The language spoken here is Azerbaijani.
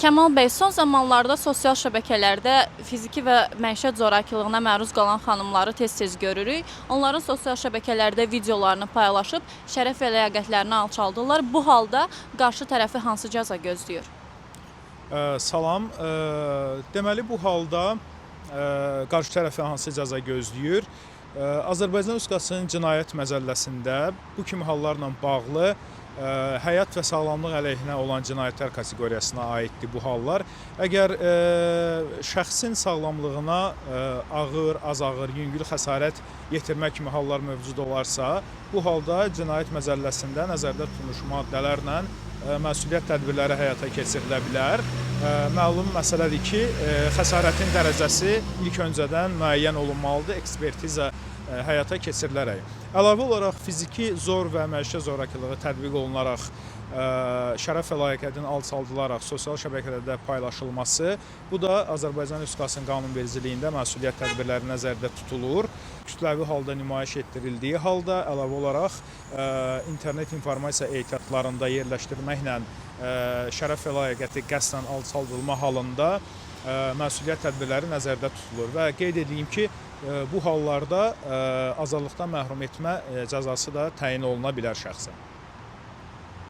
Kəmal bəy, son zamanlarda sosial şəbəkələrdə fiziki və məişət zorakılığına məruz qalan xanımları tez-tez görürük. Onların sosial şəbəkələrdə videolarını paylaşıb şərəf və ləyaqətlərini alçaldırlar. Bu halda qarşı tərəfi hansı cəza gözləyir? Salam. Deməli, bu halda qarşı tərəfi hansı cəza gözləyir? Azərbaycan Respublikasının cinayət məcəlləsində bu kimi hallarla bağlı həyat və sağlamlıq əleyhinə olan cinayətlər kateqoriyasına aiddir bu hallar. Əgər şəxsin sağlamlığına ağır, az ağır, yüngül xəsarət yetirmək kimi hallar mövcud olarsa, bu halda cinayət məcəlləsində nəzərdə tutulmuş maddələrlə məsuliyyət tədbirləri həyata keçirilə bilər. Məlum məsələdir ki, xəsarətin dərəcəsi ilk öncədən müəyyən olunmalıdır, ekspertiza həyata keçirilərək. Əlavə olaraq fiziki zor və məişət zorakılığı tətbiq olunaraq, şərəf və layiqətin alçaldılaraq sosial şəbəkələrdə paylaşılması, bu da Azərbaycan Respublikasının qanunvericiliyində məsuliyyət tədbirləri nəzərdə tutulur. Kütləvi halda nümayiş etdirildiyi halda əlavə olaraq internet informasiya ehtiyatlarında yerləşdirməklə şərəf və layiqəti qəsdən alçaldılma halında məsuliyyət tədbirləri nəzərdə tutulur və qeyd edeyim ki, bu hallarda azadlıqdan məhrum etmə cəzası da təyin oluna bilər şəxsə.